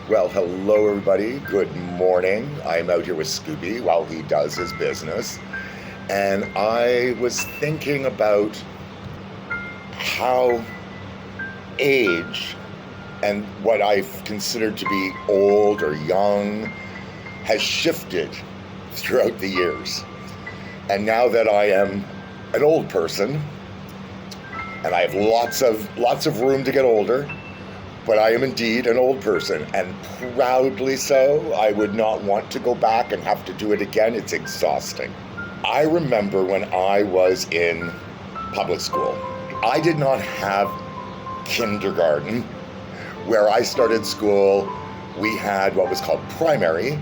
Well, hello everybody. Good morning. I'm out here with Scooby while he does his business. And I was thinking about how age and what I've considered to be old or young has shifted throughout the years. And now that I am an old person and I have lots of room to get older, but I am indeed an old person, and proudly so. I would not want to go back and have to do it again. It's exhausting. I remember when I was in public school, I did not have kindergarten. Where I started school, we had what was called primary,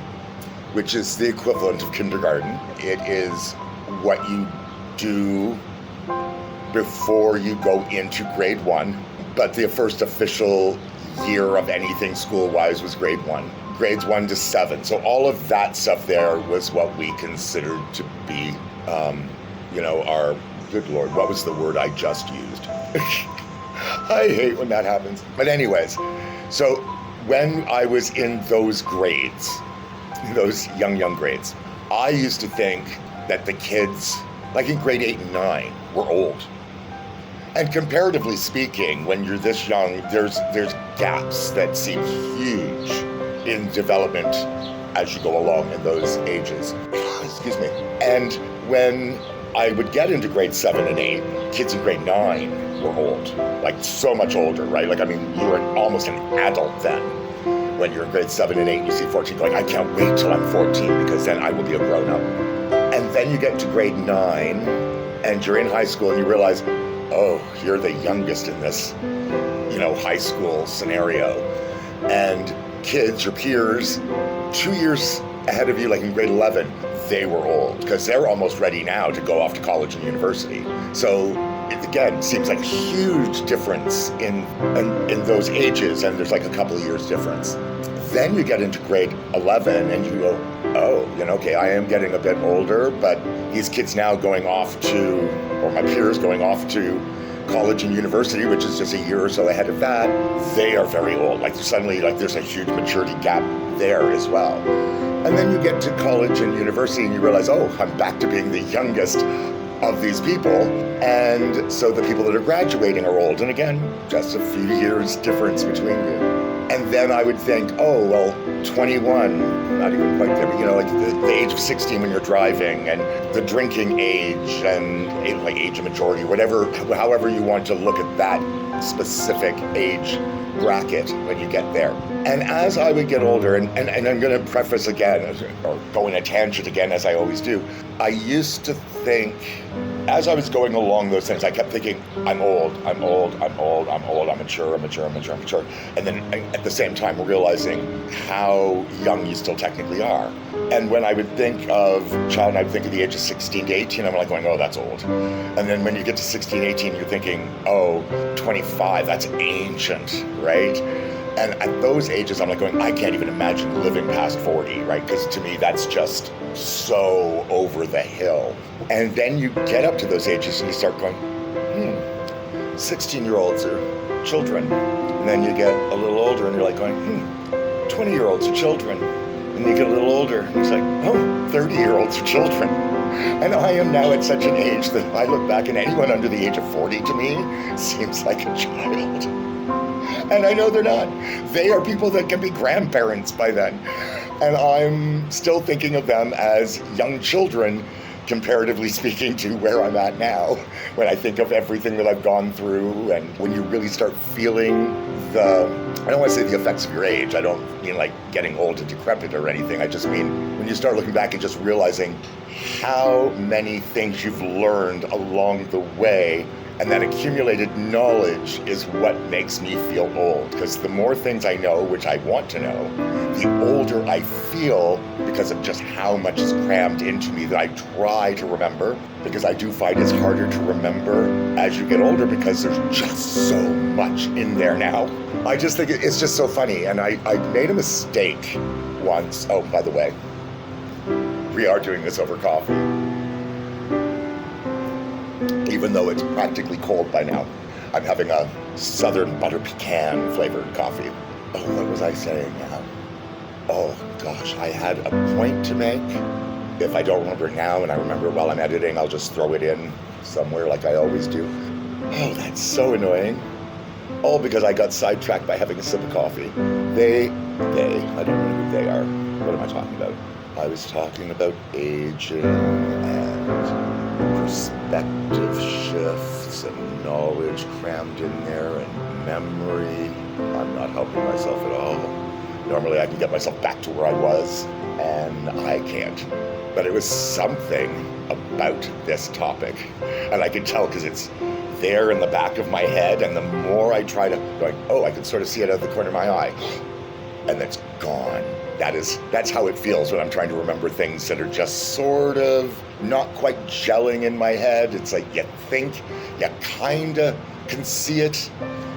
which is the equivalent of kindergarten. It is what you do before you go into grade 1. But the first official year of anything school-wise was grade 1. Grades 1 to 7. So all of that stuff there was what we considered to be, our, good Lord, what was the word I just used? I hate when that happens. But anyways, so when I was in those grades, those young grades, I used to think that the kids, like in grade 8 and 9, were old. And comparatively speaking, when you're this young, there's gaps that seem huge in development as you go along in those ages. Excuse me. And when I would get into grade 7 and 8, kids in grade 9 were old, like so much older, right? Like, I mean, you were almost an adult then. When you're in grade 7 and 8, and you see 14 going, I can't wait till I'm 14 because then I will be a grown-up. And then you get to grade 9 and you're in high school and you realize, oh, you're the youngest in this, high school scenario. And kids, your peers, 2 years ahead of you, like in grade 11, they were old because they're almost ready now to go off to college and university. So it, again, seems like a huge difference in those ages, and there's like a couple of years difference. Then you get into grade 11 and you go, oh, okay, I am getting a bit older, but these kids now going off to, or my peers going off to college and university, which is just a year or so ahead of that, they are very old. Like suddenly, like there's a huge maturity gap there as well. And then you get to college and university and you realize, oh, I'm back to being the youngest of these people. And so the people that are graduating are old. And again, just a few years difference between you. And then I would think, oh, well, 21, not even quite there, but like the age of 16 when you're driving, and the drinking age, and like age of majority, whatever, however you want to look at that specific age bracket when you get there. And as I would get older, and I'm going to preface again, or go in a tangent again, as I always do, I used to think, as I was going along those things, I kept thinking, I'm mature. And then at the same time realizing how young you still technically are. And when I would think of child, I would think of the age of 16 to 18, I'm like going, oh, that's old. And then when you get to 16, 18, you're thinking, oh, 25, that's ancient, right? And at those ages, I'm like going, I can't even imagine living past 40, right? Because to me, that's just so over the hill. And then you get up to those ages and you start going, 16-year-olds are children. And then you get a little older and you're like going, 20-year-olds are children. And you get a little older and it's like, oh, 30-year-olds are children. And I am now at such an age that I look back and anyone under the age of 40 to me seems like a child. And I know they're not. They are people that can be grandparents by then. And I'm still thinking of them as young children, comparatively speaking to where I'm at now, when I think of everything that I've gone through, and when you really start feeling I don't want to say the effects of your age. I don't mean like getting old and decrepit or anything. I just mean when you start looking back and just realizing how many things you've learned along the way. And that accumulated knowledge is what makes me feel old. Because the more things I know, which I want to know, the older I feel because of just how much is crammed into me that I try to remember. Because I do find it's harder to remember as you get older because there's just so much in there now. I just think it's just so funny. And I made a mistake once. Oh, by the way, we are doing this over coffee. Even though it's practically cold by now. I'm having a Southern butter pecan flavored coffee. Oh, what was I saying now? Oh gosh, I had a point to make. If I don't remember it now and I remember it while I'm editing, I'll just throw it in somewhere like I always do. Oh, that's so annoying. All because I got sidetracked by having a sip of coffee. They, I don't know who they are. What am I talking about? I was talking about aging and perspective shifts and knowledge crammed in there and memory. I'm not helping myself at all. Normally I can get myself back to where I was, and I can't. But it was something about this topic, and I could tell because it's there in the back of my head, and the more I try to, I can sort of see it out of the corner of my eye, and it's gone. That's how it feels when I'm trying to remember things that are just sort of not quite gelling in my head. It's like you think you kinda can see it,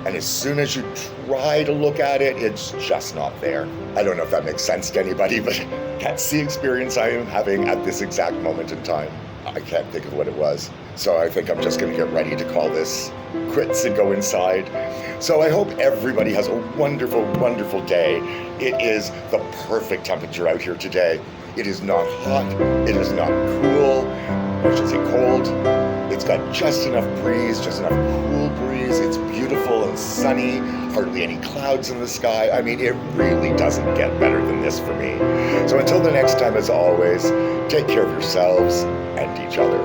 and as soon as you try to look at it, it's just not there. I don't know if that makes sense to anybody, but that's the experience I am having at this exact moment in time. I can't think of what it was. So I think I'm just gonna get ready to call this quits and go inside. So I hope everybody has a wonderful, wonderful day. It is the perfect temperature out here today. It is not hot, it is not cool, I should say cold. It's got just enough breeze, just enough cool breeze. It's beautiful and sunny, hardly any clouds in the sky. I mean, it really doesn't get better than this for me. So until the next time, as always, take care of yourselves and each other.